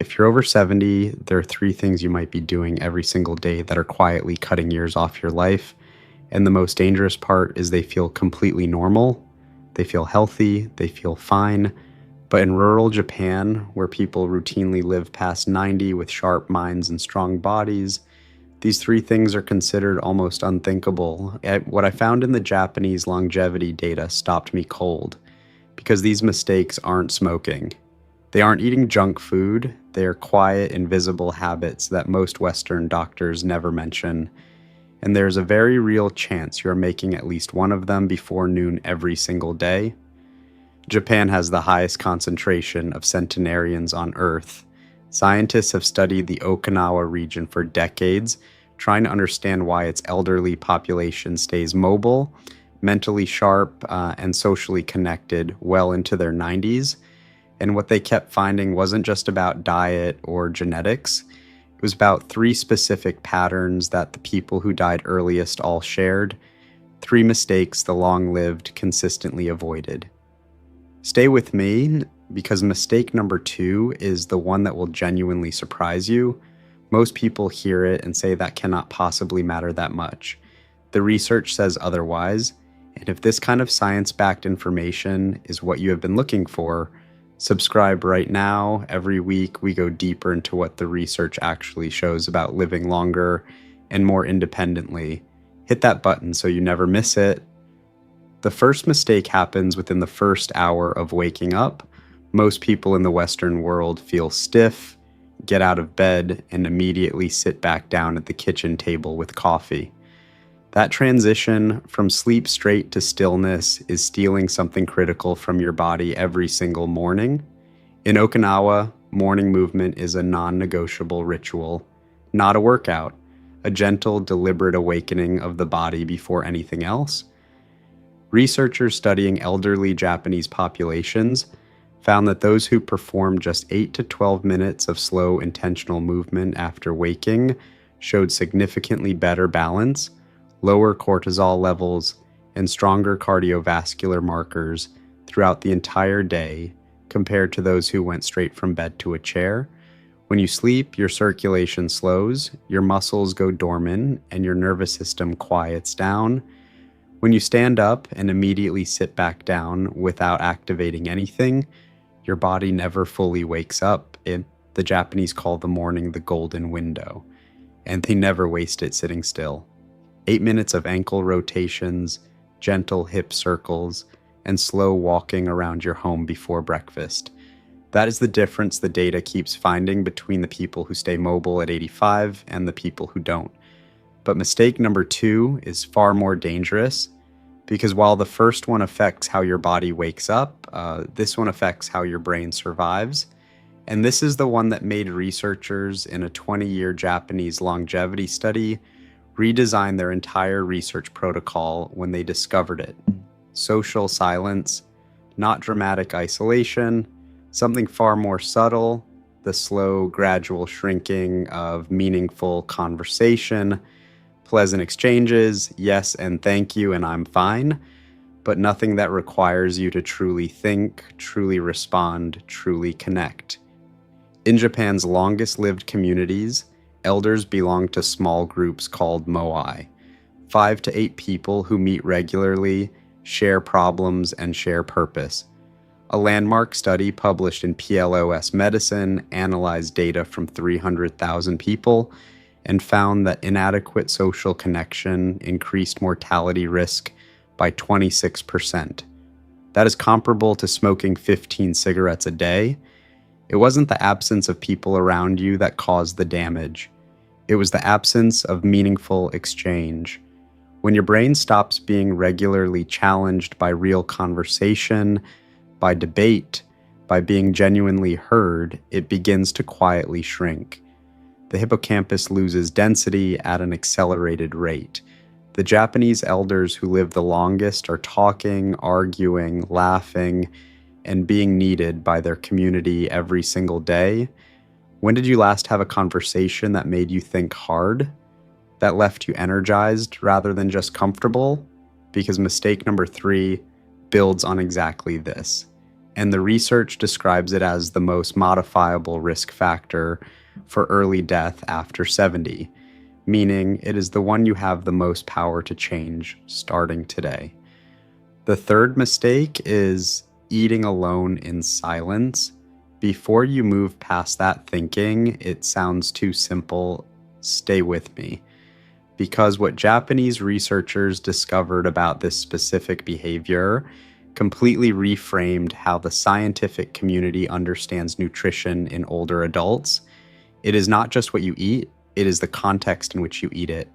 If you're over 70, there are three things you might be doing every single day that are quietly cutting years off your life. And the most dangerous part is they feel completely normal, they feel healthy, they feel fine. But in rural Japan, where people routinely live past 90 with sharp minds and strong bodies, these three things are considered almost unthinkable. What I found in the Japanese longevity data stopped me cold, because these mistakes aren't smoking. They aren't eating junk food, they are quiet, invisible habits that most Western doctors never mention. And there's a very real chance you're making at least one of them before noon every single day. Japan has the highest concentration of centenarians on Earth. Scientists have studied the Okinawa region for decades, trying to understand why its elderly population stays mobile, mentally sharp, and socially connected well into their 90s. And what they kept finding wasn't just about diet or genetics. It was about three specific patterns that the people who died earliest all shared, three mistakes the long-lived consistently avoided. Stay with me, because mistake number 2 is the one that will genuinely surprise you. Most people hear it and say that cannot possibly matter that much. The research says otherwise, and if this kind of science-backed information is what you have been looking for, subscribe right now. Every week we go deeper into what the research actually shows about living longer and more independently. Hit that button so you never miss it. The first mistake happens within the first hour of waking up. Most people in the Western world feel stiff, get out of bed, and immediately sit back down at the kitchen table with coffee. That transition from sleep straight to stillness is stealing something critical from your body every single morning. In Okinawa, morning movement is a non-negotiable ritual, not a workout, a gentle, deliberate awakening of the body before anything else. Researchers studying elderly Japanese populations found that those who performed just 8 to 12 minutes of slow, intentional movement after waking showed significantly better balance, lower cortisol levels, and stronger cardiovascular markers throughout the entire day compared to those who went straight from bed to a chair. When you sleep, your circulation slows, your muscles go dormant, and your nervous system quiets down. When you stand up and immediately sit back down without activating anything, your body never fully wakes up. The Japanese call the morning the golden window, and they never waste it sitting still. 8 minutes of ankle rotations, gentle hip circles, and slow walking around your home before breakfast. That is the difference the data keeps finding between the people who stay mobile at 85 and the people who don't. But mistake number 2 is far more dangerous, because while the first one affects how your body wakes up, this one affects how your brain survives. And this is the one that made researchers in a 20-year Japanese longevity study redesign their entire research protocol when they discovered it. Social silence, not dramatic isolation, something far more subtle, the slow, gradual shrinking of meaningful conversation, pleasant exchanges, yes and thank you and I'm fine, but nothing that requires you to truly think, truly respond, truly connect. In Japan's longest-lived communities, elders belong to small groups called moai, 5 to 8 people who meet regularly, share problems, and share purpose. A landmark study published in PLOS Medicine analyzed data from 300,000 people and found that inadequate social connection increased mortality risk by 26%. That is comparable to smoking 15 cigarettes a day. It wasn't the absence of people around you that caused the damage. It was the absence of meaningful exchange. When your brain stops being regularly challenged by real conversation, by debate, by being genuinely heard, it begins to quietly shrink. The hippocampus loses density at an accelerated rate. The Japanese elders who live the longest are talking, arguing, laughing, and being needed by their community every single day. When did you last have a conversation that made you think hard? That left you energized rather than just comfortable? Because mistake number 3 builds on exactly this. And the research describes it as the most modifiable risk factor for early death after 70, meaning it is the one you have the most power to change starting today. The third mistake is eating alone in silence. Before you move past that thinking, it sounds too simple. Stay with me. Because what Japanese researchers discovered about this specific behavior completely reframed how the scientific community understands nutrition in older adults. It is not just what you eat, it is the context in which you eat it